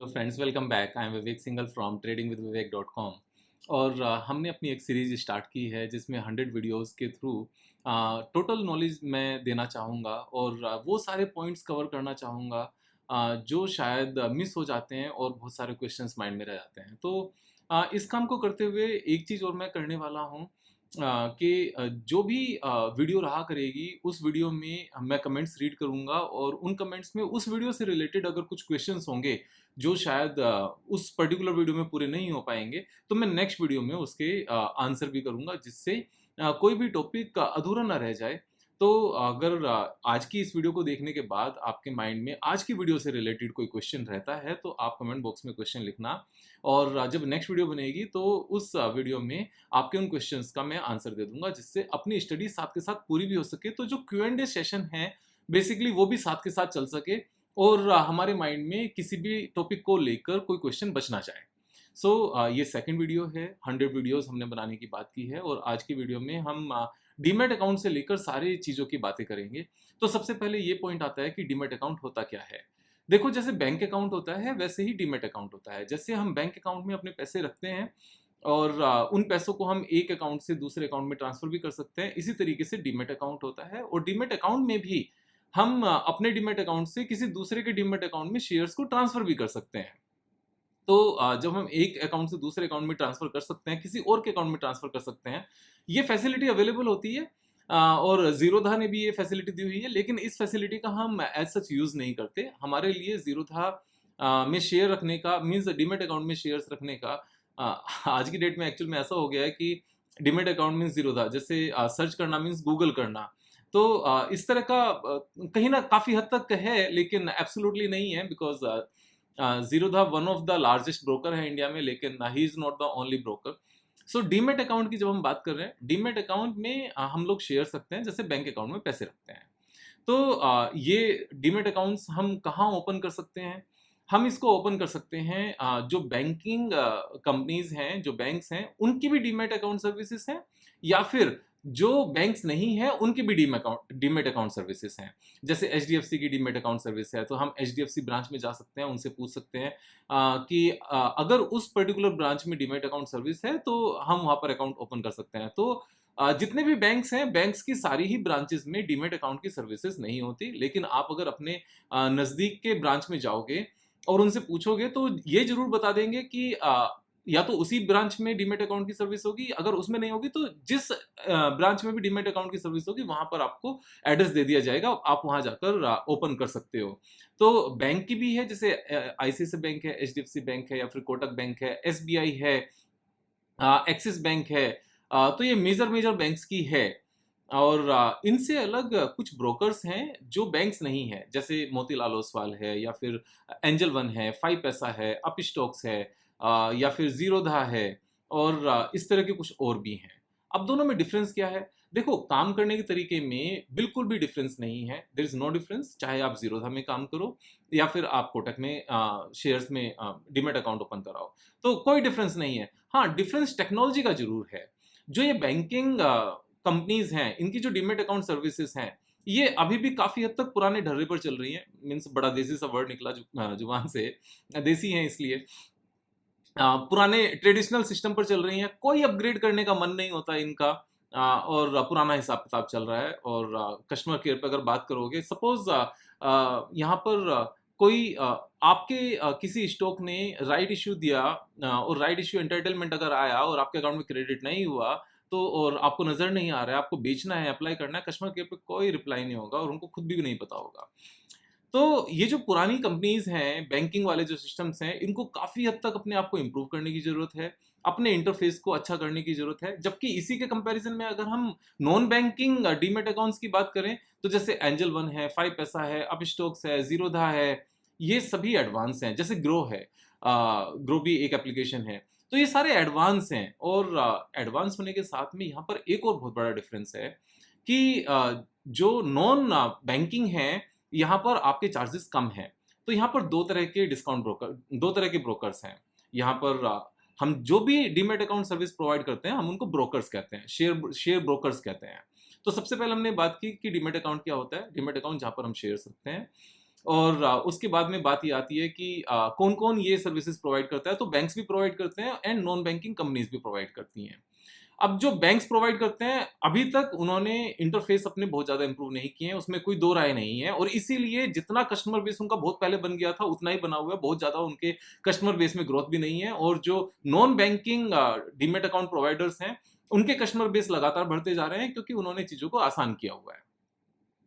तो friends, welcome back. I am Vivek single from tradingwithvivek.com। और हमने अपनी एक सीरीज़ स्टार्ट की है जिसमें 100 वीडियोस के थ्रू टोटल नॉलेज मैं देना चाहूँगा और वो सारे पॉइंट्स कवर करना चाहूँगा जो शायद मिस हो जाते हैं और बहुत सारे क्वेश्चंस माइंड में रह जाते हैं। तो इस काम को करते हुए एक चीज़ और मैं करने वाला हूँ कि जो भी वीडियो रहा करेगी उस वीडियो में मैं कमेंट्स रीड करूँगा और उन कमेंट्स में उस वीडियो से रिलेटेड अगर कुछ क्वेश्चंस होंगे जो शायद उस पर्टिकुलर वीडियो में पूरे नहीं हो पाएँगे, तो मैं नेक्स्ट वीडियो में उसके आंसर भी करूँगा, जिससे कोई भी टॉपिक अधूरा ना रह जाए। तो अगर आज की इस वीडियो को देखने के बाद आपके माइंड में आज की वीडियो से रिलेटेड कोई क्वेश्चन रहता है, तो आप कमेंट बॉक्स में क्वेश्चन लिखना और जब नेक्स्ट वीडियो बनेगी तो उस वीडियो में आपके उन क्वेश्चंस का मैं आंसर दे दूँगा, जिससे अपनी स्टडी साथ के साथ पूरी भी हो सके। तो जो Q&A सेशन है, बेसिकली वो भी साथ के साथ चल सके और हमारे माइंड में किसी भी टॉपिक को लेकर कोई क्वेश्चन बच ना जाए। ये सेकंड वीडियो है, 100 वीडियोस हमने बनाने की बात की है और आज की वीडियो में हम डीमैट अकाउंट से लेकर सारी चीज़ों की बातें करेंगे। तो सबसे पहले ये पॉइंट आता है कि डीमैट अकाउंट होता क्या है? देखो, जैसे बैंक अकाउंट होता है वैसे ही डीमैट अकाउंट होता है। जैसे हम बैंक अकाउंट में अपने पैसे रखते हैं और उन पैसों को हम एक अकाउंट से दूसरे अकाउंट में ट्रांसफ़र भी कर सकते हैं। इसी तरीके से डीमैट अकाउंट होता है और डीमैट अकाउंट में भी हम अपने डीमैट अकाउंट से किसी दूसरे के डीमैट अकाउंट में शेयर्स को ट्रांसफ़र भी कर सकते हैं। तो जब हम एक अकाउंट से दूसरे अकाउंट में ट्रांसफ़र कर सकते हैं, किसी और के अकाउंट में ट्रांसफ़र कर सकते हैं, ये फैसिलिटी अवेलेबल होती है और ज़ीरोधा ने भी ये फैसिलिटी दी हुई है, लेकिन इस फैसिलिटी का हम एज़ सच यूज़ नहीं करते। हमारे लिए ज़ीरोधा में शेयर रखने का मीन्स डीमैट अकाउंट में शेयर्स रखने का आज की डेट में एक्चुअल में ऐसा हो गया है कि डीमैट अकाउंट मीन्स ज़ीरोधा, जैसे सर्च करना मीन्स गूगल करना। तो इस तरह का कहीं न काफ़ी हद तक है, लेकिन एब्सोल्यूटली नहीं है, because Zerodha one of the largest broker है इंडिया में, लेकिन he is not the only broker. So demat account की जब हम बात कर रहे हैं, डीमैट अकाउंट में हम लोग शेयर्स रखते हैं, जैसे बैंक अकाउंट में पैसे रखते हैं। तो ये डीमैट अकाउंट्स हम कहाँ ओपन कर सकते हैं? हम इसको ओपन कर सकते हैं जो बैंकिंग कंपनीज़ हैं, जो बैंक्स हैं, उनकी भी डीमैट अकाउंट सर्विसेज़ हैं, या फिर जो बैंक्स नहीं हैं, उनकी भी डीमैट अकाउंट सर्विसेज़ हैं। जैसे एचडीएफसी की डीमैट अकाउंट सर्विस है, तो हम एचडीएफसी ब्रांच में जा सकते हैं, उनसे पूछ सकते हैं कि अगर उस पर्टिकुलर ब्रांच में डीमैट अकाउंट सर्विस है, तो हम वहाँ पर अकाउंट ओपन कर सकते हैं। तो जितने भी बैंक्स हैं, बैंक्स की सारी ही ब्रांचेज़ में डीमैट अकाउंट की सर्विसेज़ नहीं होती, लेकिन आप अगर अपने नज़दीक के ब्रांच में जाओगे और उनसे पूछोगे, तो ये ज़रूर बता देंगे कि या तो उसी ब्रांच में डीमैट अकाउंट की सर्विस होगी, अगर उसमें नहीं होगी तो जिस ब्रांच में भी डीमैट अकाउंट की सर्विस होगी, वहाँ पर आपको एड्रेस दे दिया जाएगा, आप वहाँ जाकर ओपन कर सकते हो। तो बैंक की भी है, जैसे आईसीआईसीआई बैंक है, एचडीएफसी बैंक है, या फिर कोटक बैंक है, एसबीआई है, एक्सिस बैंक है। तो ये मेजर मेजर बैंक्स की है और इनसे अलग कुछ ब्रोकर्स हैं जो बैंक्स नहीं हैं, जैसे मोतीलाल ओसवाल है, या फिर एंजल वन है, फाइव पैसा है, अपस्टॉक्स है, या फिर ज़ीरोधा है और इस तरह के कुछ और भी हैं। अब दोनों में डिफरेंस क्या है? देखो, काम करने के तरीके में बिल्कुल भी डिफरेंस नहीं है, देयर इज़ नो डिफरेंस, चाहे आप ज़ीरोधा में काम करो या फिर आप कोटक में शेयर्स में डीमैट अकाउंट ओपन कराओ, तो कोई डिफरेंस नहीं है। हाँ, डिफरेंस टेक्नोलॉजी का ज़रूर है। जो ये बैंकिंग कंपनीज़ हैं, इनकी जो डीमैट अकाउंट सर्विसेज़ हैं, ये अभी भी काफ़ी हद तक पुराने ढर्रे पर चल रही हैं। मीन्स बड़ा देसी सा वर्ड निकला ज़ुबान से, देसी हैं इसलिए। पुराने ट्रेडिशनल सिस्टम पर चल रही हैं, कोई अपग्रेड करने का मन नहीं होता इनका और पुराना हिसाब-किताब चल रहा है और कस्टमर केयर पे अगर बात करोगे, सपोज़ यहाँ पर कोई आपके किसी स्टॉक ने राइट इश्यू दिया और राइट इश्यू एंटाइटलमेंट अगर आया और आपके अकाउंट में क्रेडिट नहीं हुआ, तो और आपको नज़र नहीं आ रहा है, आपको बेचना है, अप्लाई करना है, कस्टमर केयर पे कोई रिप्लाई नहीं होगा और उनको खुद भी नहीं पता होगा। तो ये जो पुरानी कंपनीज़ हैं, बैंकिंग वाले जो सिस्टम्स हैं, इनको काफ़ी हद तक अपने आप को इम्प्रूव करने की ज़रूरत है, अपने इंटरफ़ेस को अच्छा करने की ज़रूरत है। जबकि इसी के कंपैरिज़न में अगर हम नॉन बैंकिंग डीमैट अकाउंट्स की बात करें, तो जैसे एंजल वन है, फाइव पैसा है, अपस्टॉक्स है, ज़ीरोधा है, ये सभी एडवांस हैं। जैसे ग्रो है, ग्रो भी एक एप्लीकेशन है। तो ये सारे एडवांस हैं और एडवांस होने के साथ में यहाँ पर एक और बहुत बड़ा डिफ़रेंस है कि जो नॉन बैंकिंग हैं, यहाँ पर आपके चार्जेस कम हैं। तो यहाँ पर 2 तरह के ब्रोकर्स हैं। यहाँ पर हम जो भी डीमैट अकाउंट सर्विस प्रोवाइड करते हैं, हम उनको ब्रोकर्स कहते हैं, शेयर ब्रोकर्स कहते हैं। तो सबसे पहले हमने बात की कि डीमैट अकाउंट क्या होता है? डीमैट अकाउंट जहाँ पर हम शेयर्स रखते हैं। और उसके बाद में बात ये आती है कि कौन कौन ये सर्विसेज प्रोवाइड करता है। तो बैंक्स भी प्रोवाइड करते हैं एंड नॉन बैंकिंग कंपनीज भी प्रोवाइड करती हैं। अब जो बैंक्स प्रोवाइड करते हैं, अभी तक उन्होंने इंटरफेस अपने बहुत ज़्यादा इंप्रूव नहीं किए हैं, उसमें कोई दो राय नहीं है, और इसीलिए जितना कस्टमर बेस उनका बहुत पहले बन गया था उतना ही बना हुआ है, बहुत ज़्यादा उनके कस्टमर बेस में ग्रोथ भी नहीं है। और जो non banking demat account providers हैं, उनके कस्टमर बेस लगातार बढ़ते जा रहे हैं, क्योंकि उन्होंने चीज़ों को आसान किया हुआ है।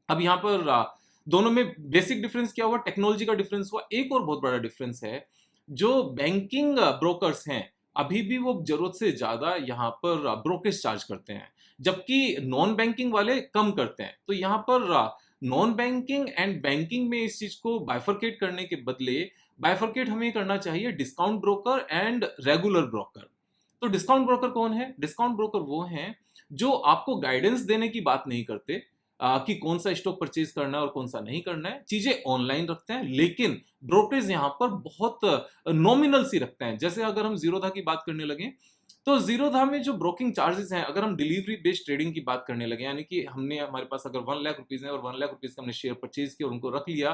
अब यहाँ पर दोनों में बेसिक डिफरेंस क्या हुआ? टेक्नोलॉजी का डिफरेंस हुआ। एक और बहुत बड़ा डिफरेंस है, जो बैंकिंग ब्रोकर्स हैं, अभी भी वो जरूरत से ज्यादा यहाँ पर ब्रोकरेज चार्ज करते हैं, जबकि नॉन बैंकिंग वाले कम करते हैं। तो यहाँ पर नॉन बैंकिंग एंड बैंकिंग में इस चीज को बाइफरकेट करने के बदले बाइफरकेट हमें करना चाहिए discount broker and regular broker. तो डिस्काउंट ब्रोकर कौन है? डिस्काउंट ब्रोकर वो हैं जो आपको गाइडेंस देने की बात नहीं करते कि कौन सा स्टॉक परचेज करना है और कौन सा नहीं करना है, चीजें ऑनलाइन रखते हैं, लेकिन ब्रोकरेज यहाँ पर बहुत नॉमिनल सी रखते हैं। जैसे अगर हम जीरोधा की बात करने लगे, तो जीरोधा में जो ब्रोकिंग चार्जेस हैं, अगर हम डिलीवरी बेस्ड ट्रेडिंग की बात करने लगे, यानी कि हमने हमारे पास अगर 1 लाख रुपीज है और 1 लाख रुपीज का हमने शेयर परचेज किया और उनको रख लिया,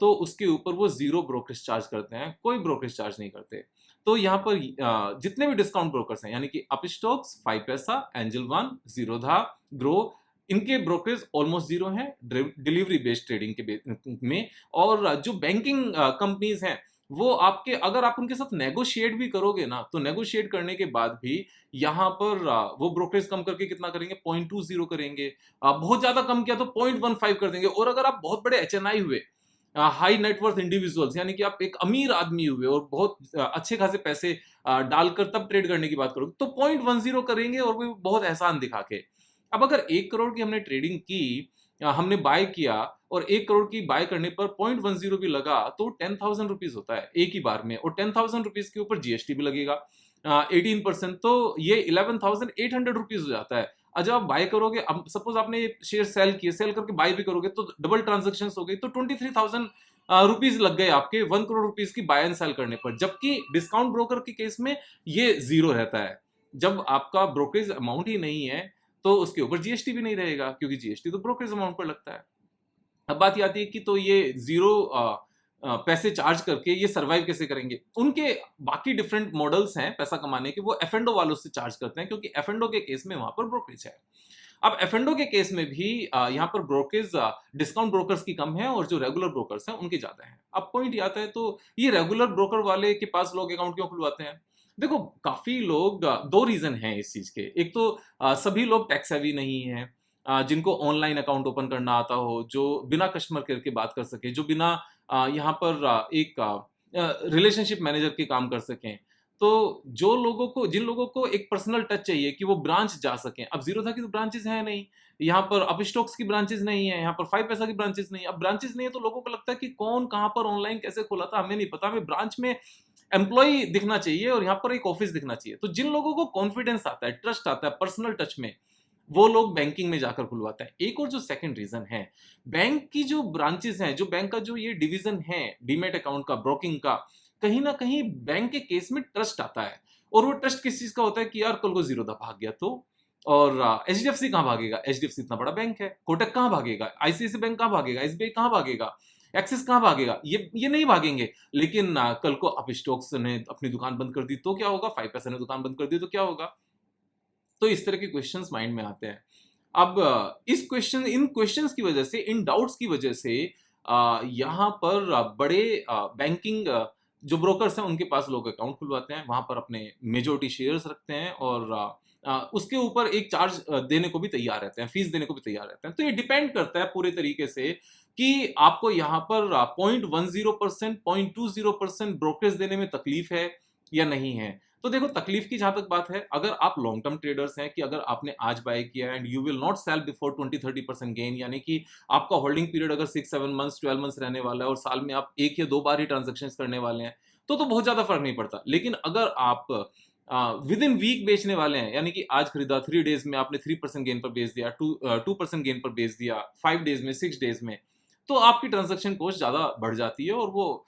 तो उसके ऊपर वो जीरो ब्रोकरेज चार्ज करते हैं, कोई ब्रोकरेज चार्ज नहीं करते। तो यहाँ पर जितने भी डिस्काउंट ब्रोकर्स हैं, यानी कि अपस्टॉक्स, 5पैसा, एंजल वन, जीरोधा, ग्रो, इनके ब्रोकरेज ऑलमोस्ट जीरो हैं डिलीवरी बेस्ड ट्रेडिंग के में। और जो बैंकिंग कंपनीज हैं, वो आपके, अगर आप उनके साथ नेगोशिएट भी करोगे ना, तो नेगोशिएट करने के बाद भी यहाँ पर वो ब्रोकरेज कम करके कितना करेंगे? 0.20 करेंगे। बहुत ज्यादा कम किया तो 0.15 कर देंगे। और अगर आप बहुत बड़े एचएनआई हुए, हाई नेटवर्थ इंडिविजुअल्स, यानी कि आप एक अमीर आदमी हुए और बहुत अच्छे खासे पैसे डालकर तब ट्रेड करने की बात करोगे, तो 0.10 करेंगे, और भी बहुत एहसान दिखा के। अब अगर 1 करोड़ की हमने ट्रेडिंग की, हमने बाय किया, और 1 करोड़ की बाय करने पर 0.10 भी लगा, तो 10,000 रुपीज होता है एक ही बार में, और 10,000 रुपीज के ऊपर जीएसटी भी लगेगा 18%, तो ये 11,800 रुपीज हो जाता है। जब आप बाय करोगे, अब सपोज आपने ये शेयर सेल किए, सेल करके बाय भी करोगे, तो डबल ट्रांजेक्शन हो गई, तो 23,000 रुपीज लग गए आपके 1 करोड़ रुपीज की बाय एंड सेल करने पर। जबकि डिस्काउंट ब्रोकर के केस में ये जीरो रहता है। जब आपका ब्रोकरेज अमाउंट ही नहीं है, तो उसके ऊपर जीएसटी भी नहीं रहेगा, क्योंकि जीएसटी तो ब्रोकरेज अमाउंट पर लगता है। अब बात ये आती है कि तो ये जीरो पैसे चार्ज करके ये सर्वाइव कैसे करेंगे? उनके बाकी डिफरेंट मॉडल्स हैं पैसा कमाने के, वो एफ एंड ओ वालों से चार्ज करते हैं, क्योंकि एफ एंड ओ के केस में वहां पर ब्रोकरेज है। अब एफ एंड ओ के केस में भी यहाँ पर ब्रोकरेज डिस्काउंट ब्रोकर्स की कम है, और जो रेगुलर ब्रोकर्स हैं उनकी ज्यादा है। अब पॉइंट ये आता है, तो ये रेगुलर ब्रोकर वाले के पास लोग अकाउंट क्यों खुलवाते हैं? देखो, काफी लोग, दो रीजन हैं इस चीज के। एक तो सभी लोग टैक्स हैवी नहीं है, जिनको ऑनलाइन अकाउंट ओपन करना आता हो, जो बिना कस्टमर केयर के बात कर सके, जो बिना यहाँ पर एक रिलेशनशिप मैनेजर के काम कर सकें। तो जो लोगों को, जिन लोगों को एक पर्सनल टच चाहिए कि वो ब्रांच जा सकें, अब जीरोधा की तो ब्रांचेस है नहीं, यहाँ पर अपस्टॉक्स की ब्रांचेस नहीं है, यहाँ पर 5पैसा की ब्रांचेस नहीं है। अब ब्रांचेस नहीं है, तो लोगों को लगता है कि कौन कहाँ पर ऑनलाइन कैसे खोला था, हमें नहीं पता, हमें ब्रांच में एम्प्लॉय दिखना चाहिए और यहाँ पर एक ऑफिस दिखना चाहिए। तो जिन लोगों को कॉन्फिडेंस आता है, ट्रस्ट आता है पर्सनल टच में, वो लोग बैंकिंग में जाकर खुलवाते हैं। एक और जो सेकंड रीजन है, बैंक की जो ब्रांचेस हैं, जो बैंक का जो ये डिवीजन है डीमेट अकाउंट का, ब्रोकिंग का, कहीं ना कहीं बैंक के केस में ट्रस्ट आता है। और वो ट्रस्ट किस चीज का होता है कि यार कल को जीरोधा भाग गया तो, और एचडीएफसी कहाँ भागेगा? एचडीएफसी इतना बड़ा बैंक है। कोटक कहाँ भागेगा? आईसीआईसी बैंक कहाँ भागेगा? एसबीआई कहाँ भागेगा? एक्सिस कहाँ भागेगा? ये नहीं भागेंगे। लेकिन कल को अपस्टॉक्स ने अपनी दुकान बंद कर दी तो क्या होगा? 5पैसा ने दुकान बंद कर दी तो क्या होगा? तो इस तरह के क्वेश्चंस माइंड में आते हैं। अब इन क्वेश्चंस की वजह से, इन डाउट्स की वजह से यहाँ पर बड़े बैंकिंग जो ब्रोकर्स हैं उनके पास लोग अकाउंट खुलवाते हैं, वहां पर अपने मेजोरिटी शेयर्स रखते हैं, और उसके ऊपर एक चार्ज देने को भी तैयार रहते हैं, फीस देने को भी तैयार रहते हैं। तो ये डिपेंड करता है पूरे तरीके से कि आपको यहाँ पर 0.10%, 0.20% ब्रोकरेज देने में तकलीफ है या नहीं है। तो देखो, तकलीफ की जहां तक बात है, अगर आप लॉन्ग टर्म ट्रेडर्स हैं, कि अगर आपने आज बाय किया and you will not sell before 20-30% gain, यानी कि आपका होल्डिंग पीरियड अगर 6-7 मंथ्स, 12 मंथ्स रहने वाला है, और साल में आप 1 या 2 बार ही ट्रांजेक्शन करने वाले हैं, तो बहुत ज्यादा फर्क नहीं पड़ता। लेकिन अगर आप विद इन वीक बेचने वाले हैं, यानी कि आज खरीदा, 3 डेज में आपने 3% गेन पर बेच दिया, 2% गेन पर बेच दिया, 5 डेज में, 6 डेज में, तो आपकी ट्रांजेक्शन कॉस्ट ज्यादा बढ़ जाती है। और वो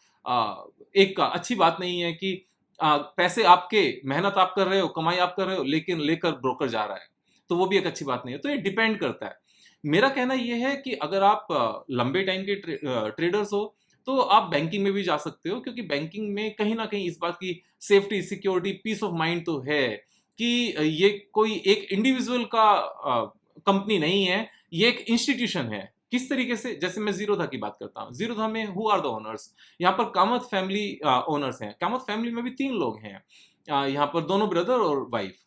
एक अच्छी बात नहीं है कि पैसे आपके, मेहनत आप कर रहे हो, कमाई आप कर रहे हो, लेकिन लेकर ब्रोकर जा रहा है, तो वो भी एक अच्छी बात नहीं है। तो ये डिपेंड करता है। मेरा कहना ये है कि अगर आप लंबे टाइम के ट्रेडर्स हो तो आप बैंकिंग में भी जा सकते हो, क्योंकि बैंकिंग में कहीं ना कहीं इस बात की safety, security, peace of mind तो है कि ये कोई एक इंडिविजुअल का कंपनी नहीं है, ये एक इंस्टीट्यूशन है। किस तरीके से, जैसे मैं जीरोधा की बात करता हूँ, जीरोधा में हु आर द ओनर्स, यहाँ पर कामत फैमिली ओनर्स हैं। कामत फैमिली में भी 3 लोग हैं, यहाँ पर दोनों ब्रदर और वाइफ।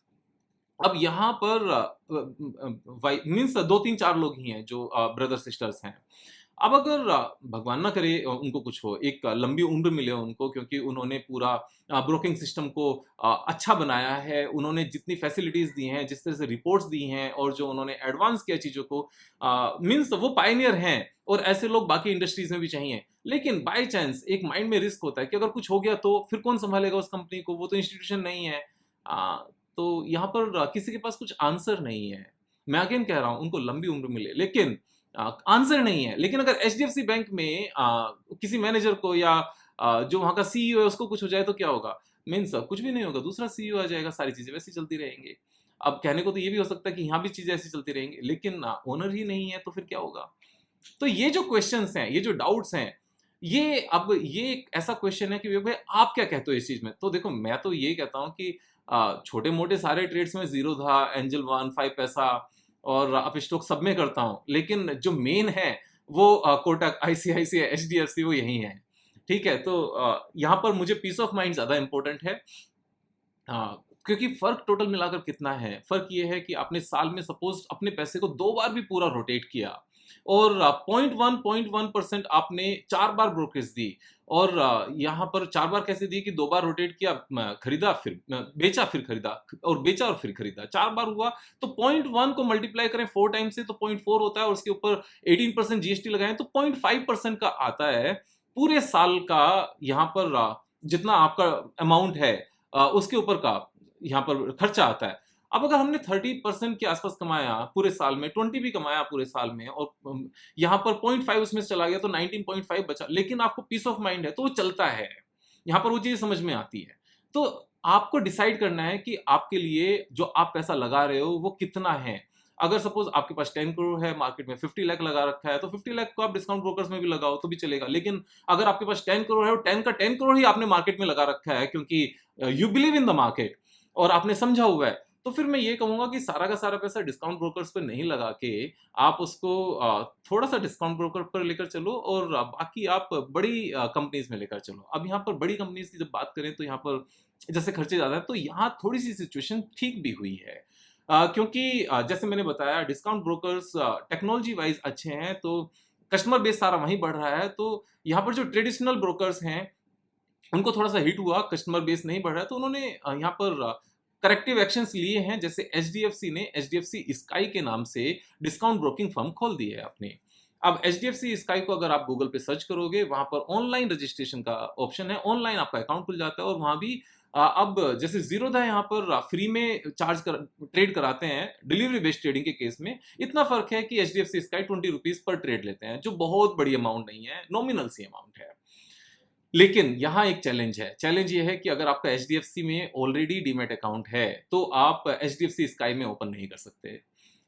अब यहाँ पर वाइफ मीन्स 2-3-4 लोग ही हैं जो ब्रदर सिस्टर्स हैं। अब अगर भगवान ना करे उनको कुछ हो, एक लंबी उम्र मिले उनको, क्योंकि उन्होंने पूरा ब्रोकिंग सिस्टम को अच्छा बनाया है, उन्होंने जितनी फैसिलिटीज़ दी हैं, जिस तरह से रिपोर्ट्स दी हैं और जो उन्होंने एडवांस किया चीज़ों को, मीन्स वो पायनियर हैं और ऐसे लोग बाकी इंडस्ट्रीज़ में भी चाहिए। लेकिन बाय चांस एक माइंड में रिस्क होता है कि अगर कुछ हो गया तो फिर कौन सँभालेगा उस कंपनी को? वो तो इंस्टीट्यूशन नहीं है। तो यहाँ पर किसी के पास कुछ आंसर नहीं है। मैं अगेन कह रहा हूँ, उनको लंबी उम्र मिले, लेकिन आंसर नहीं है। लेकिन अगर एचडीएफसी बैंक में किसी मैनेजर को या जो वहाँ का सीईओ है उसको कुछ हो जाए तो क्या होगा? मीन्स कुछ भी नहीं होगा, दूसरा सीईओ आ जाएगा, सारी चीज़ें वैसी चलती रहेंगी। अब कहने को तो ये भी हो सकता है कि यहाँ भी चीज़ें ऐसी चलती रहेंगी, लेकिन ओनर ही नहीं है तो फिर क्या होगा? तो ये जो क्वेश्चंस हैं, ये जो डाउट्स हैं, ये एक ऐसा क्वेश्चन है कि भाई आप क्या कहते हो इस चीज़ में? तो देखो, मैं तो ये कहता हूँ कि छोटे-मोटे सारे ट्रेड्स में ज़ीरोधा, एंजल वन, 5 पैसा और अपस्टॉक सब में करता हूँ। लेकिन जो मेन है वो कोटक, आईसीआईसीआई, एचडीएफसी वो यही है। ठीक है? तो यहाँ पर मुझे पीस ऑफ माइंड ज़्यादा इम्पोर्टेंट है। क्योंकि फ़र्क टोटल मिलाकर कितना है? फ़र्क ये है कि आपने साल में सपोज़ अपने पैसे को 2 बार भी पूरा रोटेट किया और 0.1% आपने 4 बार ब्रोकरेज दी और यहाँ पर 4 बार कैसे दी कि 2 बार रोटेट किया, खरीदा फिर बेचा फिर खरीदा और बेचा और फिर खरीदा, 4 बार हुआ। तो 0.1 को मल्टीप्लाई करें 4 टाइम्स से तो 0.4 होता है और उसके ऊपर 18% जीएसटी लगाएँ तो 0.5% का आता है पूरे साल का। यहाँ पर जितना आपका अमाउंट है उसके ऊपर का यहाँ पर खर्चा आता है। अब अगर हमने 30% के आसपास कमाया पूरे साल में, 20 भी कमाया पूरे साल में और यहाँ पर 0.5 उसमें से चला गया तो 19.5 बचा, लेकिन आपको पीस ऑफ माइंड है तो वो चलता है। यहाँ पर वो चीज़ समझ में आती है। तो आपको डिसाइड करना है कि आपके लिए जो आप पैसा लगा रहे हो वो कितना है। अगर सपोज़ आपके पास 10 करोड़ है, मार्केट में 50 लाख लगा रखा है, तो 50 लाख को आप डिस्काउंट ब्रोकर्स में भी लगाओ तो भी चलेगा। लेकिन अगर आपके पास 10 करोड़ है और 10 का 10 करोड़ ही आपने मार्केट में लगा रखा है क्योंकि you believe in the market और आपने समझा हुआ है, तो फिर मैं ये कहूँगा कि सारा का सारा पैसा डिस्काउंट ब्रोकर्स पे नहीं लगा के आप उसको थोड़ा-सा डिस्काउंट ब्रोकर पर लेकर चलो और बाकी आप बड़ी कंपनीज़ में लेकर चलो। अब यहाँ पर बड़ी कंपनीज़ की जब बात करें तो यहाँ पर जैसे खर्चे ज़्यादा हैं, तो यहाँ थोड़ी-सी सिचुएशन ठीक भी हुई है। क्योंकि जैसे मैंने बताया डिस्काउंट ब्रोकर्स टेक्नोलॉजी वाइज़ अच्छे हैं, तो कस्टमर बेस सारा वहीं बढ़ रहा है। तो यहाँ पर जो ट्रेडिशनल ब्रोकर्स हैं, उनको थोड़ा-सा हिट हुआ, कस्टमर बेस नहीं बढ़ रहा है, तो उन्होंने यहाँ पर करेक्टिव एक्शंस लिए हैं। जैसे एचडीएफसी ने एचडीएफसी स्काई के नाम से डिस्काउंट ब्रोकिंग फर्म खोल दी है अपनी। अब एचडीएफसी स्काई को अगर आप गूगल पे सर्च करोगे, वहाँ पर ऑनलाइन रजिस्ट्रेशन का ऑप्शन है, ऑनलाइन आपका अकाउंट खुल जाता है और वहाँ भी अब जैसे ज़ीरोधा यहाँ पर फ्री में ट्रेड कराते हैं, डिलीवरी बेस्ड ट्रेडिंग के केस में। इतना फ़र्क है कि एचडीएफसी स्काई ₹20 पर ट्रेड लेते हैं, जो बहुत बड़ी अमाउंट नहीं है, नॉमिनल सी अमाउंट है। लेकिन यहाँ एक चैलेंज है। चैलेंज ये है कि अगर आपका एचडीएफसी में ऑलरेडी डीमैट अकाउंट है, तो आप एचडीएफसी स्काई में ओपन नहीं कर सकते।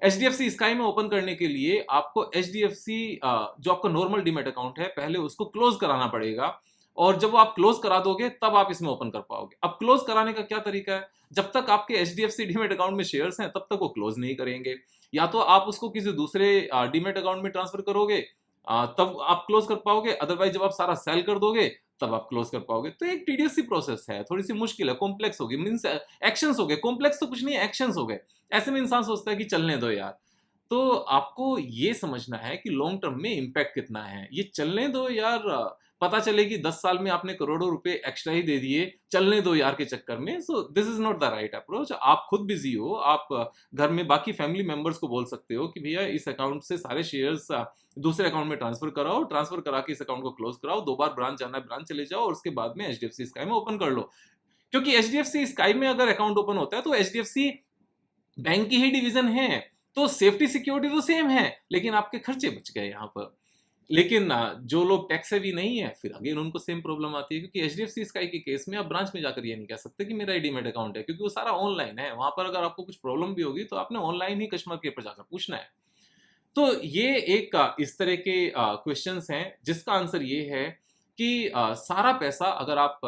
एचडीएफसी स्काई में ओपन करने के लिए आपको एचडीएफसी जो आपका नॉर्मल डीमैट अकाउंट है, पहले उसको क्लोज़ कराना पड़ेगा और जब वो आप क्लोज़ करा दोगे, तब आप इसमें ओपन कर पाओगे। अब क्लोज़ कराने का क्या तरीका है? जब तक आपके एचडीएफसी डीमैट अकाउंट में शेयर्स हैं, तब तक वो क्लोज़ नहीं करेंगे। या तो आप उसको किसी दूसरे डीमैट अकाउंट में ट्रांसफ़र करोगे, तब आप क्लोज़ कर पाओगे, अदरवाइज़ जब आप सारा सेल कर दोगे, तब आप क्लोज कर पाओगे। तो एक टीडियस सी प्रोसेस है, थोड़ी सी मुश्किल है, कॉम्प्लेक्स होगी, मीन्स एक्शंस हो गए, कॉम्प्लेक्स तो कुछ नहीं है, एक्शंस हो गए। ऐसे में इंसान सोचता है कि चलने दो यार। तो आपको ये समझना है कि लॉन्ग टर्म में इम्पैक्ट कितना है। ये चलने दो यार, पता चले कि 10 साल में आपने करोड़ों रुपए एक्स्ट्रा ही दे दिए, चलने दो यार के चक्कर में। So this is not the right approach. आप खुद बिजी हो, आप घर में बाकी फैमिली मेंबर्स को बोल सकते हो कि भैया इस अकाउंट से सारे शेयर्स दूसरे अकाउंट में ट्रांसफर कराओ, ट्रांसफर करा के इस अकाउंट को क्लोज कराओ, 2 बार ब्रांच जाना है ब्रांच चले जाओ और उसके बाद में एचडीएफसी स्काई में ओपन कर लो। क्योंकि एचडीएफसी स्काई में अगर अकाउंट ओपन होता है तो एचडीएफसी बैंक की ही डिवीजन है, तो सेफ्टी सिक्योरिटी तो सेम है, लेकिन आपके खर्चे बच गए यहाँ पर। लेकिन जो लोग टैक्स सेवी नहीं है, फिर अगेन उनको सेम प्रॉब्लम आती है, क्योंकि एचडीएफसी स्काई के केस में आप ब्रांच में जाकर ये नहीं कह सकते कि मेरा डीमैट अकाउंट है, क्योंकि वो सारा ऑनलाइन है। वहां पर अगर आपको कुछ प्रॉब्लम भी होगी तो आपने ऑनलाइन ही कस्टमर केयर पर जाकर पूछना है। तो ये एक इस तरह के क्वेश्चंस हैं जिसका आंसर ये है कि सारा पैसा अगर आप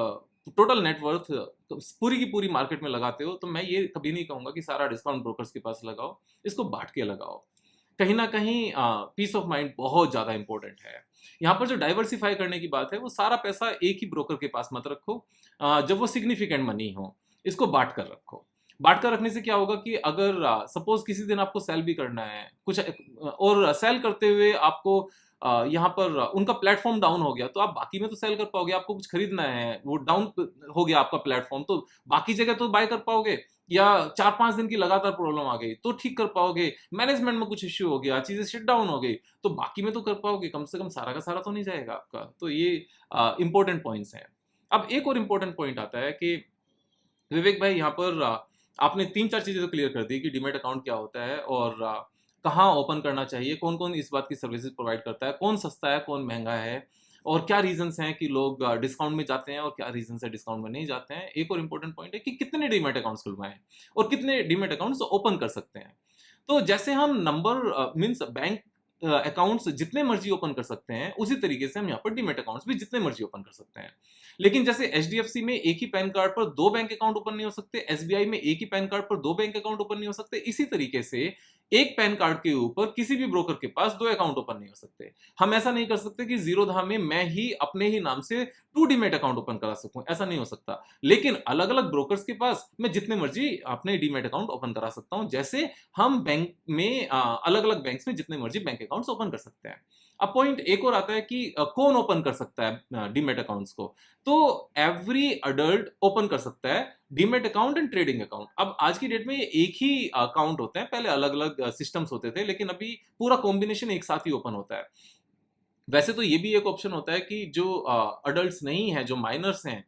टोटल नेटवर्थ पूरी की पूरी मार्केट में लगाते हो तो मैं ये कभी नहीं कहूंगा कि सारा डिस्काउंट ब्रोकर्स के पास लगाओ, इसको बांट के लगाओ। कहीं ना कहीं पीस ऑफ माइंड बहुत ज़्यादा इंपॉर्टेंट है। यहाँ पर जो डाइवर्सिफाई करने की बात है वो सारा पैसा एक ही ब्रोकर के पास मत रखो, जब वो सिग्निफिकेंट मनी हो, इसको बांट कर रखो। बांट कर रखने से क्या होगा कि अगर सपोज किसी दिन आपको सेल भी करना है कुछ और सेल करते हुए आपको यहाँ पर उनका प्लेटफॉर्म डाउन हो गया तो आप बाकी में तो सेल कर पाओगे, आपको कुछ खरीदना है वो डाउन हो गया आपका प्लेटफॉर्म तो बाकी जगह तो बाय कर पाओगे, या 4-5 दिन की लगातार प्रॉब्लम आ गई तो ठीक कर पाओगे, मैनेजमेंट में कुछ इश्यू हो गया, चीजें शट डाउन हो गई तो बाकी में तो कर पाओगे, कम से कम सारा का सारा तो नहीं जाएगा आपका। तो ये इंपॉर्टेंट पॉइंट्स हैं। अब एक और इम्पोर्टेंट पॉइंट आता है कि विवेक भाई यहाँ पर आपने 3-4 चीजें तो क्लियर कर दी कि डीमैट अकाउंट क्या होता है और कहाँ ओपन करना चाहिए, कौन कौन इस बात की सर्विसेज प्रोवाइड करता है, कौन सस्ता है कौन महंगा है, और क्या रीजंस हैं कि लोग डिस्काउंट में जाते हैं और क्या रीजंस है डिस्काउंट में नहीं जाते हैं। एक और इम्पोर्टेंट पॉइंट है कि कितने डीमैट अकाउंट्स खुलवाएं और कितने डीमैट अकाउंट्स ओपन कर सकते हैं। तो जैसे हम नंबर मीन्स बैंक अकाउंट्स जितने मर्जी ओपन कर सकते हैं उसी तरीके से हम यहाँ पर डीमैट अकाउंट्स भी जितने मर्जी ओपन कर सकते हैं। लेकिन जैसे एचडीएफसी में एक ही पैन कार्ड पर 2 बैंक अकाउंट ओपन नहीं हो सकते, एसबीआई में एक ही पैन कार्ड पर 2 बैंक अकाउंट ओपन नहीं हो सकते, इसी तरीके से एक पैन कार्ड के ऊपर किसी भी ब्रोकर के पास 2 अकाउंट ओपन नहीं हो सकते। हम ऐसा नहीं कर सकते कि जीरोधा में मैं ही अपने ही नाम से 2 डीमैट अकाउंट ओपन करा सकूं, ऐसा नहीं हो सकता। लेकिन अलग अलग ब्रोकर्स के पास मैं जितने मर्जी अपने डीमैट अकाउंट ओपन करा सकता हूं, जैसे हम बैंक में अलग अलग बैंक्स में जितने मर्जी बैंक अकाउंट्स ओपन कर सकते हैं। अब पॉइंट एक और आता है कि कौन ओपन कर सकता है डीमैट अकाउंट्स को। तो एवरी अडल्ट ओपन कर सकता है demat account and trading account. अब आज की डेट में ये एक ही अकाउंट होते हैं, पहले अलग अलग सिस्टम्स होते थे लेकिन अभी पूरा कॉम्बिनेशन एक साथ ही ओपन होता है। वैसे तो ये भी एक ऑप्शन होता है कि जो अडल्ट नहीं है, जो माइनर्स हैं,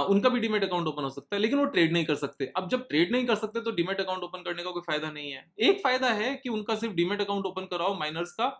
उनका भी डीमैट अकाउंट ओपन हो सकता है लेकिन वो ट्रेड नहीं कर सकते। अब जब ट्रेड नहीं कर सकते तो डीमैट अकाउंट ओपन करने का कोई फायदा नहीं है। एक फायदा है कि उनका सिर्फ डीमैट अकाउंट ओपन कराओ माइनर्स का,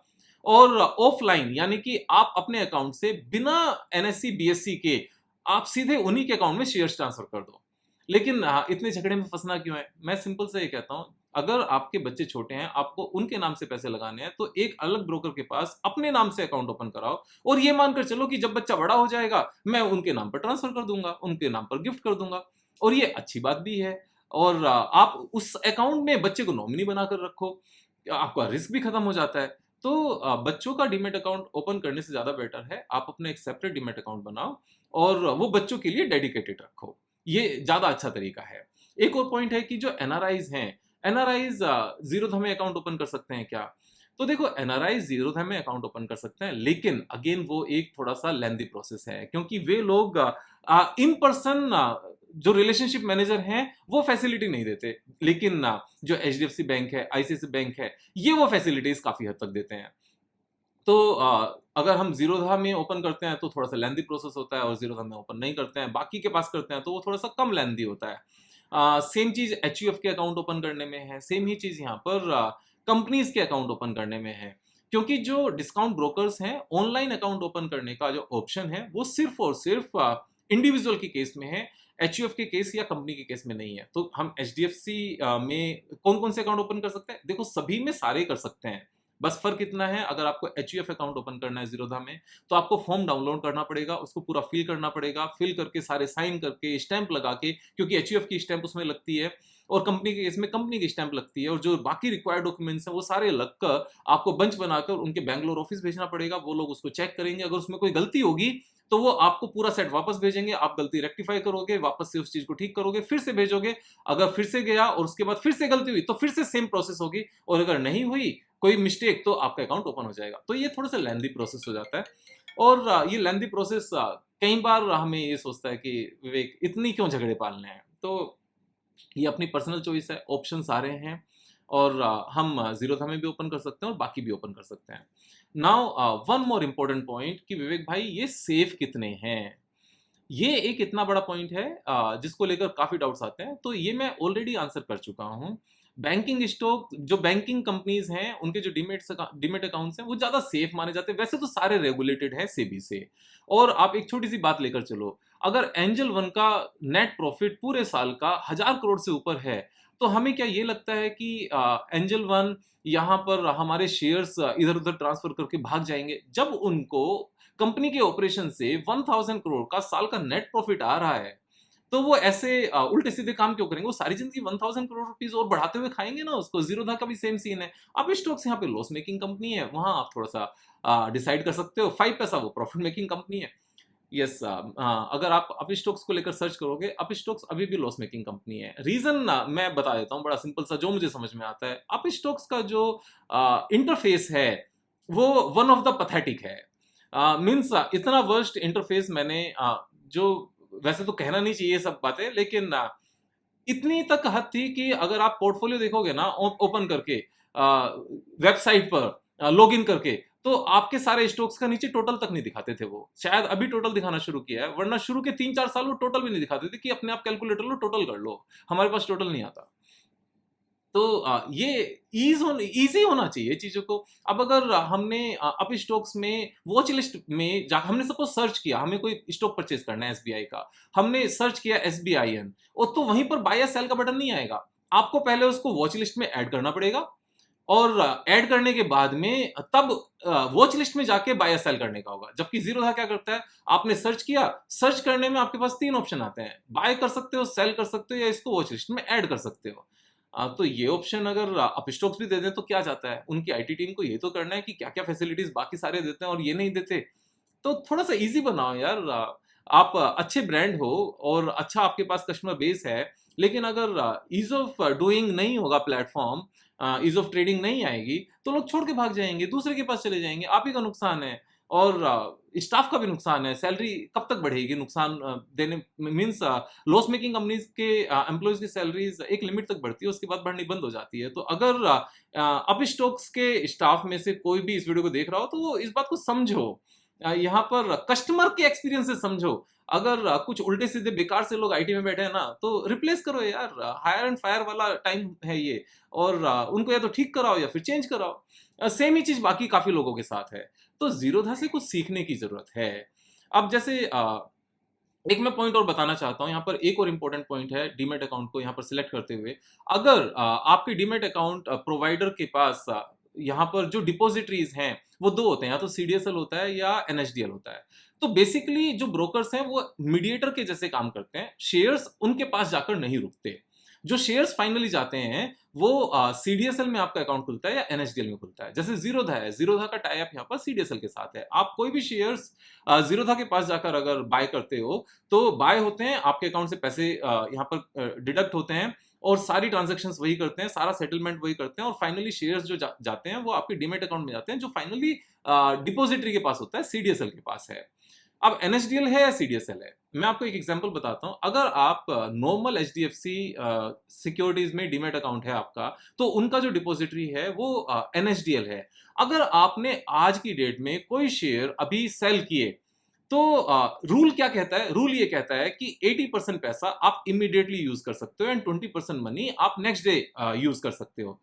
और ऑफलाइन यानी कि आप अपने अकाउंट से बिना एनएससी बीएससी के आप सीधे उन्हीं के अकाउंट में शेयर्स ट्रांसफर कर दो। लेकिन इतने झगड़े में फंसना क्यों है? मैं सिंपल से ये कहता हूं, अगर आपके बच्चे छोटे हैं, आपको उनके नाम से पैसे लगाने हैं तो एक अलग ब्रोकर के पास अपने नाम से अकाउंट ओपन कराओ और ये मानकर चलो कि जब बच्चा बड़ा हो जाएगा मैं उनके नाम पर ट्रांसफर कर दूंगा, उनके नाम पर गिफ्ट कर दूंगा। और ये अच्छी बात भी है। और आप उस अकाउंट में बच्चे को नॉमिनी बनाकर रखो, आपका रिस्क भी खत्म हो जाता है। तो बच्चों का डीमैट अकाउंट ओपन करने से ज्यादा बेटर है आप अपना एक सेपरेट डीमैट अकाउंट बनाओ और वो बच्चों के लिए डेडिकेटेड रखो, ये ज्यादा अच्छा तरीका है। एक और पॉइंट है कि जो एनआरआईज हैं, एनआरआईज जीरोधा में अकाउंट ओपन कर सकते हैं क्या? तो देखो, एनआरआई जीरोधा में अकाउंट ओपन कर सकते हैं लेकिन अगेन वो एक थोड़ा सा लेंदी प्रोसेस है क्योंकि वे लोग इन पर्सन जो रिलेशनशिप मैनेजर हैं वो फैसिलिटी नहीं देते। लेकिन जो एचडीएफसी बैंक है, आईसीआईसी बैंक है, ये वो फैसिलिटीज काफी हद तक देते हैं। तो अगर हम जीरोधा में ओपन करते हैं तो थोड़ा सा लेंदी प्रोसेस होता है, और जीरोधा में ओपन नहीं करते हैं, बाकी के पास करते हैं तो वो थोड़ा सा कम लेंदी होता है। सेम चीज एचयूएफ के अकाउंट ओपन करने में है, सेम ही चीज यहाँ पर कंपनीज के अकाउंट ओपन करने में है। क्योंकि जो डिस्काउंट ब्रोकर्स हैं, ऑनलाइन अकाउंट ओपन करने का जो ऑप्शन है वो सिर्फ और सिर्फ इंडिविजुअल के केस में है, एचयूएफ के केस या कंपनी के केस में नहीं है। तो हम एचडीएफसी में कौन कौन से अकाउंट ओपन कर सकते हैं? देखो, सभी में सारे कर सकते हैं, बस फर्क इतना है, अगर आपको एचयूएफ अकाउंट ओपन करना है जीरोधा में तो आपको फॉर्म डाउनलोड करना पड़ेगा, उसको पूरा फिल करना पड़ेगा, फिल करके सारे साइन करके स्टैंप लगा के, क्योंकि एचयूएफ की स्टैंप उसमें लगती है और कंपनी के केस में कंपनी की स्टैंप लगती है, और जो बाकी रिक्वायर्ड डॉक्यूमेंट्स हैं वो सारे लगकर आपको बंच बनाकर उनके बैंगलोर ऑफिस भेजना पड़ेगा। वो लोग उसको चेक करेंगे, अगर उसमें कोई गलती होगी तो वो आपको पूरा सेट वापस भेजेंगे, आप गलती रेक्टिफाई करोगे, वापस से उस चीज को ठीक करोगे, फिर से भेजोगे। अगर फिर से गया और उसके बाद फिर से गलती हुई तो फिर से सेम प्रोसेस होगी, और अगर नहीं हुई कोई मिस्टेक तो आपका अकाउंट ओपन हो जाएगा। तो ये थोड़ा सा लेंदी प्रोसेस हो जाता है, और ये लेंदी प्रोसेस कई बार हमें ये सोचता है कि विवेक इतनी क्यों झगड़े पालने हैं। तो ये अपनी पर्सनल चॉइस है, ऑप्शन सारे हैं, और हम जीरोधा में भी ओपन कर सकते हैं और बाकी भी ओपन कर सकते हैं। Now one more important point कि विवेक भाई ये सेफ कितने हैं, ये एक इतना बड़ा पॉइंट है जिसको लेकर काफी डाउट्स आते हैं। तो ये मैं ऑलरेडी आंसर कर चुका हूँ। बैंकिंग स्टॉक, जो बैंकिंग कंपनीज हैं, उनके जो डीमेट अकाउंट्स हैं वो ज्यादा सेफ माने जाते हैं। वैसे तो सारे रेगुलेटेड हैं सेबी से। और आप एक छोटी सी बात लेकर चलो, अगर एंजल वन का नेट प्रॉफिट पूरे साल का 1000 करोड़ से ऊपर है तो हमें क्या ये लगता है कि एंजल वन यहाँ पर हमारे शेयर्स इधर उधर ट्रांसफर करके भाग जाएंगे? जब उनको कंपनी के ऑपरेशन से 1000 करोड़ का साल का नेट प्रॉफिट आ रहा है, तो वो ऐसे उल्टे सीधे काम क्यों करेंगे? वो सारी जिंदगी 1000 करोड़ रुपीस और बढ़ाते हुए खाएंगे ना उसको। जीरोधा का भी सेम सीन है। आप स्टॉक्स यहाँ पे लॉस मेकिंग कंपनी है, वहां आप थोड़ा सा डिसाइड कर सकते हो। 5 पैसा वो प्रॉफिट मेकिंग कंपनी है। यस, अगर आप अप स्टॉक्स को लेकर सर्च करोगे, अप स्टॉक्स अभी भी लॉस मेकिंग कंपनी है। रीजन मैं बता देता हूँ, बड़ा सिंपल सा जो मुझे समझ में आता है। अप स्टॉक्स का जो इंटरफेस है वो वन ऑफ द पथेटिक है। मीन्स इतना वर्स्ट इंटरफेस मैंने जो वैसे तो कहना नहीं चाहिए सब बातें, लेकिन इतनी तक हद थी कि अगर आप पोर्टफोलियो देखोगे ना ओपन करके वेबसाइट पर लॉगिन करके, तो आपके सारे स्टॉक्स का नीचे टोटल तक नहीं दिखाते थे। वो शायद अभी टोटल दिखाना शुरू किया है, वरना शुरू के 3-4 साल वो टोटल भी नहीं दिखाते थे कि अपने आप कैलकुलेटर लो टोटल कर लो। हमारे पास टोटल नहीं आता। तो ये ईजी होना चाहिए चीजों को। अब अगर हमने अप स्टॉक्स में वॉच लिस्ट में जा हमने सपोज सर्च किया, हमें कोई स्टॉक परचेज करना है एसबीआई का, हमने सर्च किया एसबीआईएन, और तो वहीं पर बाय या सेल का बटन नहीं आएगा। आपको पहले उसको वॉच लिस्ट में ऐड करना पड़ेगा, और ऐड करने के बाद में तब वॉच लिस्ट में जाके बाय या सेल करने का होगा। जबकि जीरोधा क्या करता है, आपने सर्च किया, सर्च करने में आपके पास 3 ऑप्शन आते हैं, बाय कर सकते हो, सेल कर सकते हो, या इसको वॉच लिस्ट में ऐड कर सकते हो। तो ये ऑप्शन अगर अपस्टॉक्स भी दे दें तो क्या जाता है, उनकी आईटी टीम को ये तो करना है कि क्या क्या फैसिलिटीज बाकी सारे देते हैं और ये नहीं देते। तो थोड़ा सा इजी बनाओ यार। आप अच्छे ब्रांड हो और अच्छा आपके पास कस्टमर बेस है, लेकिन अगर ईज ऑफ डूइंग नहीं होगा, प्लेटफॉर्म ईज ऑफ ट्रेडिंग नहीं आएगी, तो लोग छोड़ के भाग जाएंगे, दूसरे के पास चले जाएंगे। आप ही का नुकसान है, और स्टाफ का भी नुकसान है। सैलरी कब तक बढ़ेगी? नुकसान देने मीन्स लॉस मेकिंग कंपनीज के एम्प्लॉयज की सैलरीज एक लिमिट तक बढ़ती है, उसके बाद बढ़नी बंद हो जाती है। तो अगर अप स्टॉक्स के स्टाफ में से कोई भी इस वीडियो को देख रहा हो, तो वो इस बात को समझो, यहाँ पर कस्टमर के एक्सपीरियंस से समझो। अगर कुछ उल्टे सीधे बेकार से लोग आईटी में बैठे हैं ना, तो रिप्लेस करो यार। हायर एंड फायर वाला टाइम है ये, और उनको या तो ठीक कराओ या फिर चेंज कराओ। सेम ही चीज बाकी काफी लोगों के साथ है। तो जीरोधा से कुछ सीखने की जरूरत है। अब जैसे एक मैं पॉइंट और बताना चाहता हूँ यहाँ पर। एक और इम्पोर्टेंट पॉइंट है डीमेट अकाउंट को यहाँ पर सिलेक्ट करते हुए। अगर आपके डीमेट अकाउंट प्रोवाइडर के पास यहाँ पर जो डिपॉजिटरीज हैं वो 2 होते हैं, या तो सीडीएसएल होता है या एनएसडीएल होता है। तो बेसिकली जो ब्रोकर्स हैं वो मीडिएटर के जैसे काम करते हैं। शेयर्स उनके पास जाकर नहीं रुकते। जो शेयर्स फाइनली जाते हैं वो सीडीएसएल में आपका अकाउंट खुलता है या एनएसडीएल में खुलता है। जैसे जीरोधा है, जीरोधा का टाई अप यहाँ पर सीडीएसएल के साथ है। आप कोई भी शेयर्स जीरोधा के पास जाकर अगर बाय करते हो, तो बाय होते हैं, आपके अकाउंट से पैसे यहाँ पर डिडक्ट होते हैं, और सारी ट्रांजेक्शन्स वही करते हैं, सारा सेटलमेंट वही करते हैं, और फाइनली शेयर्स जो जाते हैं वो आपके डीमेट अकाउंट में जाते हैं, जो फाइनली डिपॉजिटरी के पास होता है, सीडीएसएल के पास है। अब एनएसडीएल है या सीडीएसएल है, मैं आपको एक एग्जांपल बताता हूं। अगर आप नॉर्मल एचडीएफसी सिक्योरिटीज में डीमेट अकाउंट है आपका, तो उनका जो डिपॉजिटरी है वो एनएसडीएल है। अगर आपने आज की डेट में कोई शेयर अभी सेल किए, तो रूल क्या कहता है? रूल ये कहता है कि 80% पैसा आप इमीडिएटली यूज कर सकते हो, एंड 20% मनी आप नेक्स्ट डे यूज कर सकते हो।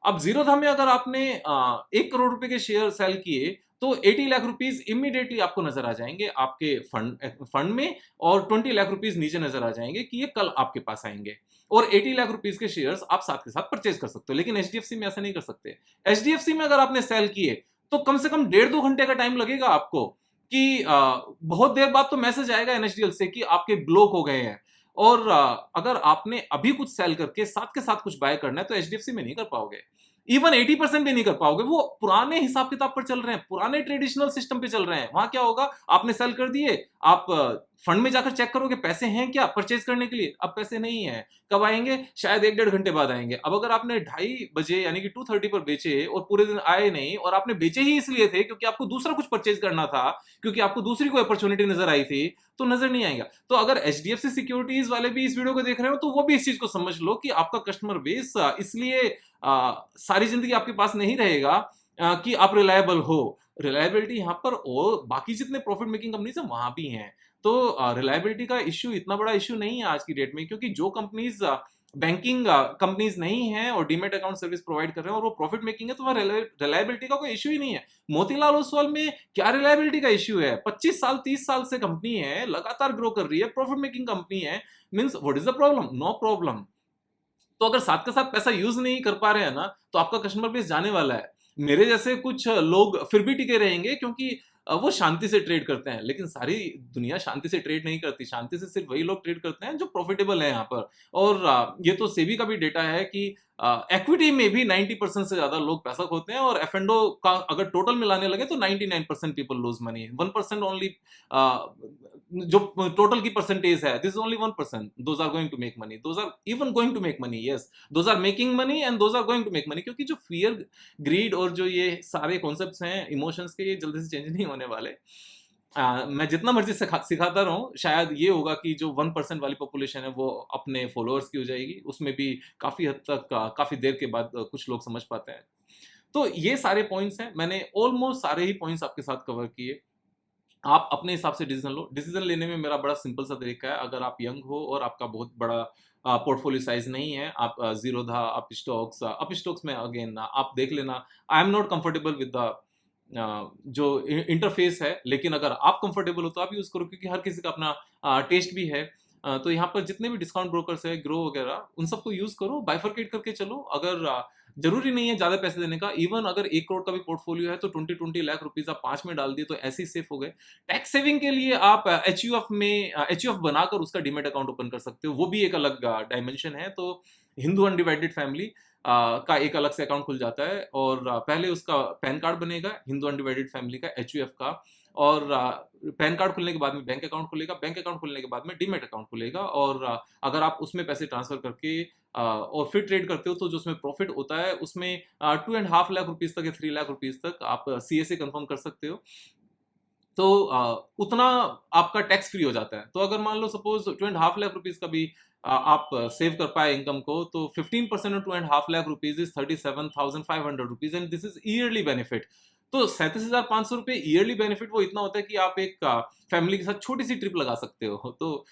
अब जीरोधा में अगर आपने 1 करोड़ रुपए के शेयर सेल किए, तो 80 लाख रुपीस इमीडिएटली आपको नजर आ जाएंगे आपके फंड में, और 20 लाख रुपीस नीचे नजर आ जाएंगे कि ये कल आपके पास आएंगे। और 80 लाख रुपीस के शेयर्स आप साथ के साथ परचेज कर सकते हो। लेकिन एचडीएफसी में ऐसा नहीं कर सकते। एचडीएफसी में अगर आपने सेल किए, तो कम से कम 1.5-2 घंटे का टाइम लगेगा आपको, कि बहुत देर बाद तो मैसेज आएगा एनएचडीएल से कि आपके ब्लॉक हो गए हैं। और अगर आपने अभी कुछ सेल करके साथ के साथ कुछ बाय करना है, तो एचडीएफसी में नहीं कर पाओगे। इवन 80% भी नहीं कर पाओगे। वो पुराने हिसाब किताब पर चल रहे हैं, पुराने ट्रेडिशनल सिस्टम पे चल रहे हैं। वहां क्या होगा, आपने सेल कर दिए, आप फंड में जाकर चेक करोगे पैसे हैं क्या परचेज करने के लिए। अब पैसे नहीं है, कब आएंगे? शायद 1-1.5 घंटे बाद आएंगे। अब अगर आपने 2:30 बजे यानी कि 2:30 पर बेचे और पूरे दिन आए नहीं, और आपने बेचे ही इसलिए थे क्योंकि आपको दूसरा कुछ परचेज करना था, क्योंकि आपको दूसरी कोई अपॉर्चुनिटी नजर आई थी, तो नजर नहीं आएगा। तो अगर एचडीएफसी सिक्योरिटीज वाले भी इस वीडियो को देख रहे हो, तो वो भी इस चीज को समझ लो कि आपका कस्टमर बेस इसलिए सारी जिंदगी आपके पास नहीं रहेगा कि आप रिलायबल हो। रिलायबिलिटी यहाँ पर और बाकी जितने प्रॉफिट मेकिंग कंपनीज है वहां भी हैं। तो रिलायबिलिटी का इश्यू इतना बड़ा इश्यू नहीं है आज की डेट में, क्योंकि जो कंपनीज बैंकिंग कंपनीज नहीं है और डीमेट अकाउंट सर्विस प्रोवाइड कर रहे हैं और वो प्रॉफिट मेकिंग है, तो वह रिलायबिलिटी का कोई इश्यू ही नहीं है। मोतीलाल ओसवाल में क्या रिलायबिलिटी का इश्यू है? 25 साल 30 साल से कंपनी है, लगातार ग्रो कर रही है, प्रॉफिट मेकिंग कंपनी है। Means what is the problem? No problem. तो अगर साथ के साथ पैसा यूज नहीं कर पा रहे हैं ना, तो आपका कस्टमर बेस जाने वाला है। मेरे जैसे कुछ लोग फिर भी टिके रहेंगे, क्योंकि वो शांति से ट्रेड करते हैं, लेकिन सारी दुनिया शांति से ट्रेड नहीं करती। शांति से सिर्फ वही लोग ट्रेड करते हैं जो प्रॉफिटेबल है यहाँ पर। और ये तो सेबी का भी डेटा है कि इक्विटी में भी 90% से ज्यादा लोग पैसा खोते हैं, और एफ एंड ओ का अगर टोटल मिलाने लगे तो 99% पीपल लूज मनी, 1% ओनली जो टोटल की परसेंटेज है, this is only 1%, those are going to make money, those are even going to make money, yes, those are making money and those are going to make money. क्योंकि जो fear, grid और जो ये सारे concepts हैं emotions के, ये जल्दी से चेंज नहीं होने वाले। मैं जितना मर्जी सिखाता रहूं, शायद ये होगा कि जो 1% वाली पॉपुलेशन है वो अपने फॉलोअर्स की हो जाएगी, उसमें भी काफी हद तक काफी देर के बाद कुछ लोग समझ पाते हैं। तो ये सारे पॉइंट्स हैं, मैंने ऑलमोस्ट सारे ही पॉइंट्स आपके साथ कवर किए। आप अपने हिसाब से डिसीजन लो। डिसीजन लेने में मेरा बड़ा सिंपल सा तरीका है। अगर आप यंग हो और आपका बहुत बड़ा पोर्टफोलियो साइज नहीं है, आप जीरोधा, आप स्टॉक्स में अगेन आप देख लेना। I am not comfortable with the जो इंटरफेस है, लेकिन अगर आप कंफर्टेबल हो तो आप यूज करो, क्योंकि हर किसी का अपना टेस्ट भी है। तो यहाँ पर जितने भी डिस्काउंट ब्रोकर्स है, ग्रो वगैरह, उन सबको यूज करो, बाइफरकेट करके चलो। अगर जरूरी नहीं है ज्यादा पैसे देने का। इवन अगर 1 करोड़ का भी पोर्टफोलियो है तो 20 लाख रुपीज आप 5 में डाल दिए तो ऐसे ही सेफ हो गए। टैक्स सेविंग के लिए आप एच बनाकर उसका डीमेट अकाउंट ओपन कर सकते हो, वो भी एक अलग डायमेंशन है। तो हिंदू अनडिवाइडेड फैमिली का एक अलग से अकाउंट खुल जाता है, और पहले उसका पैन कार्ड बनेगा हिंदू अनडिवाइडेड फैमिली का, एच का, और पैन कार्ड खुलने के बाद में बैंक अकाउंट खुलेगा, बैंक अकाउंट खुलने के बाद में डीमेट अकाउंट खुलेगा। और अगर आप उसमें पैसे ट्रांसफर करके और फिर ट्रेड करते हो तो जो उसमें प्रॉफिट होता है उसमें 2.5 लाख रुपीज तक या 3 लाख रुपीज तक आप CSA कंफर्म कर सकते हो। तो उतना आपका टैक्स फ्री हो जाता है। तो अगर मान लो सपोज 2.5 लाख रुपीज का भी आप सेव कर पाए इनकम को, तो 15% of 2.5 lakh rupees is 37,500 rupees, and this is yearly benefit. तो 37,500 रुपए ईयरली बेनिफिट वो इतना होता है कि आप एक फैमिली के साथ छोटी सी ट्रिप लगा सकते हो। तो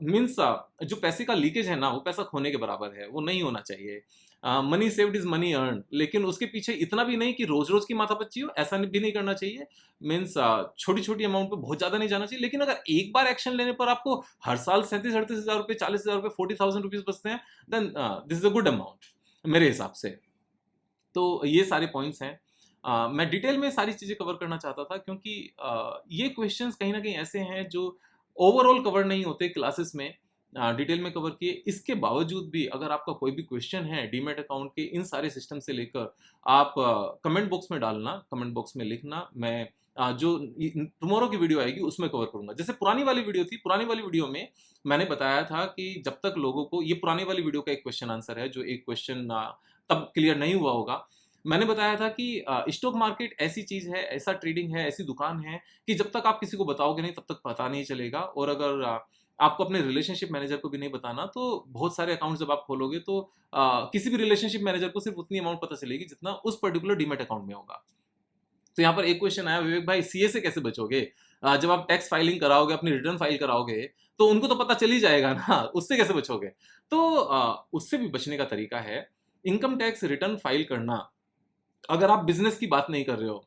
मीन्स जो पैसे का लीकेज है ना, वो पैसा खोने के बराबर है, वो नहीं होना चाहिए। Money saved is money earn, लेकिन उसके पीछे इतना भी नहीं कि रोज रोज की माथापच्ची हो, ऐसा भी नहीं करना चाहिए। मीन्स छोटी छोटी अमाउंट पे बहुत ज्यादा नहीं जाना चाहिए। लेकिन अगर एक बार एक्शन लेने पर आपको हर साल 37-38 हजार रुपए, 40,000 रुपए, 40,000 रुपीज बचते हैं, then this is a good amount मेरे हिसाब से। तो ये सारे पॉइंट्स हैं। मैं डिटेल में सारी चीजें कवर करना चाहता था, क्योंकि ये क्वेश्चंस कहीं ना कहीं ऐसे हैं जो ओवरऑल कवर नहीं होते क्लासेस में, डिटेल में कवर किए। इसके बावजूद भी अगर आपका कोई भी क्वेश्चन है डीमेट अकाउंट के इन सारे सिस्टम से लेकर, आप कमेंट बॉक्स में डालना, कमेंट बॉक्स में लिखना। मैं जो टुमारो की वीडियो आएगी उसमें कवर करूंगा। जैसे पुरानी वाली वीडियो थी, पुरानी वाली वीडियो में मैंने बताया था कि जब तक लोगों को, ये पुरानी वाली वीडियो का एक क्वेश्चन आंसर है, जो एक क्वेश्चन तब क्लियर नहीं हुआ होगा। मैंने बताया था कि स्टॉक मार्केट ऐसी चीज है, ऐसा ट्रेडिंग है, ऐसी दुकान है कि जब तक आप किसी को बताओगे नहीं तब तक पता नहीं चलेगा। और अगर आपको अपने रिलेशनशिप मैनेजर को भी नहीं बताना, तो बहुत सारे अकाउंट जब आप खोलोगे तो किसी भी रिलेशनशिप मैनेजर को सिर्फ उतनी अमाउंट पता चलेगी जितना उस पर्टिकुलर डीमेट अकाउंट में होगा। तो यहाँ पर एक क्वेश्चन आया, विवेक भाई सीए से कैसे बचोगे? जब आप टैक्स फाइलिंग कराओगे, अपनी रिटर्न फाइल कराओगे, तो उनको तो पता चल ही जाएगा ना, उससे कैसे बचोगे? तो उससे भी बचने का तरीका है इनकम टैक्स रिटर्न फाइल करना। अगर आप बिजनेस की बात नहीं कर रहे हो,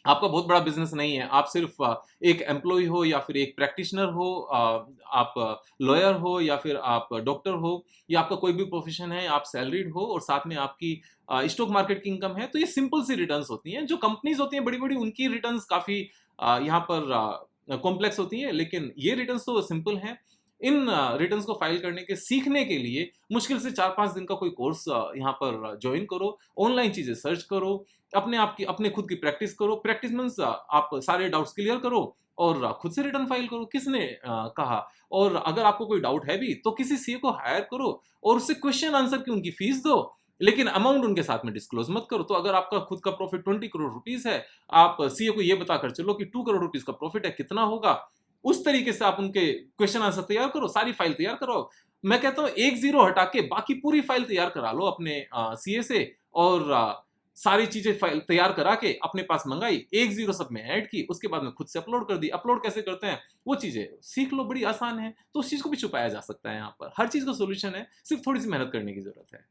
आपका बहुत बड़ा बिजनेस नहीं है, आप सिर्फ एक एम्प्लॉय हो या फिर एक प्रैक्टिशनर हो, आप लॉयर हो या फिर आप डॉक्टर हो, या आपका कोई भी प्रोफेशन है, आप सैलरीड हो और साथ में आपकी स्टॉक मार्केट की इनकम है, तो ये सिंपल सी रिटर्न्स होती हैं। जो कंपनीज होती हैं बड़ी बड़ी, उनकी रिटर्न्स काफी यहाँ पर कॉम्प्लेक्स होती है, लेकिन ये रिटर्न्स तो सिंपल हैं। इन रिटर्न्स को फाइल करने के सीखने के लिए मुश्किल से 4-5 दिन का कोई कोर्स यहाँ पर ज्वाइन करो, ऑनलाइन चीजें सर्च करो, अपने आप की, अपने खुद की प्रैक्टिस करो। प्रैक्टिस मीन्स आप सारे डाउट्स क्लियर करो और खुद से रिटर्न फाइल करो। किसने कहा? और अगर आपको कोई डाउट है भी तो किसी सीए को हायर करो और उससे क्वेश्चन आंसर की उनकी फीस दो, लेकिन अमाउंट उनके साथ में डिस्क्लोज मत करो। तो अगर आपका खुद का प्रॉफिट 20 करोड़ रुपीस है, आप सीए को ये बताकर चलो कि 2 करोड़ रुपीस का प्रॉफिट है, कितना होगा? उस तरीके से आप उनके क्वेश्चन आंसर तैयार करो, सारी फाइल तैयार करो। मैं कहता हूँ एक जीरो हटा के बाकी पूरी फाइल तैयार करा लो अपने सीए से, और सारी चीजें फाइल तैयार करा के अपने पास मंगाई, एक जीरो सब में ऐड की, उसके बाद में खुद से अपलोड कर दी। अपलोड कैसे करते हैं वो चीजें सीख लो, बड़ी आसान है। तो उस चीज को भी छुपाया जा सकता है। यहाँ पर हर चीज का सोल्यूशन है, सिर्फ थोड़ी सी मेहनत करने की जरूरत है।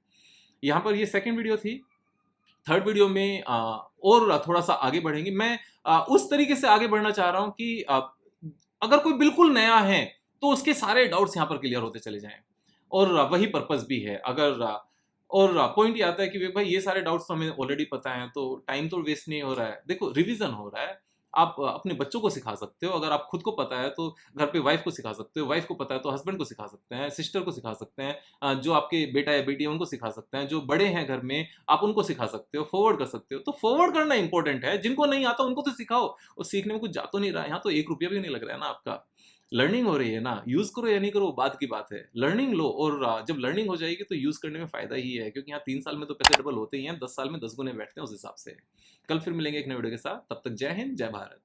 यहाँ पर ये सेकंड वीडियो थी। थर्ड वीडियो में और थोड़ा सा आगे बढ़ेंगे। मैं उस तरीके से आगे बढ़ना चाह रहा हूँ कि अगर कोई बिल्कुल नया है तो उसके सारे डाउट्स यहाँ पर क्लियर होते चले जाएं, और वही पर्पस भी है। अगर और पॉइंट ये आता है कि भाई ये सारे डाउट्स तो हमें ऑलरेडी पता हैं, तो टाइम तो वेस्ट नहीं हो रहा है। देखो, रिवीजन हो रहा है। आप अपने बच्चों को सिखा सकते हो, अगर आप खुद को पता है तो घर पे वाइफ को सिखा सकते हो, वाइफ को पता है तो हस्बैंड को सिखा सकते हैं, सिस्टर को सिखा सकते हैं, जो आपके बेटा या बेटी है उनको सिखा सकते हैं, जो बड़े हैं घर में आप उनको सिखा सकते हो, फॉरवर्ड कर सकते हो। तो फॉरवर्ड करना इंपॉर्टेंट है, जिनको नहीं आता उनको तो सिखाओ। और सीखने में कुछ जा तो नहीं रहा है, यहाँ तो 1 रुपया भी नहीं लग रहा है ना आपका। लर्निंग हो रही है ना, यूज करो या नहीं करो वो बात की बात है। लर्निंग लो, और जब लर्निंग हो जाएगी तो यूज करने में फायदा ही है, क्योंकि यहाँ 3 साल में तो पैसे डबल होते ही हैं, 10 साल में 10 गुने बैठते हैं उस हिसाब से। कल फिर मिलेंगे एक नए वीडियो के साथ, तब तक जय हिंद, जय भारत।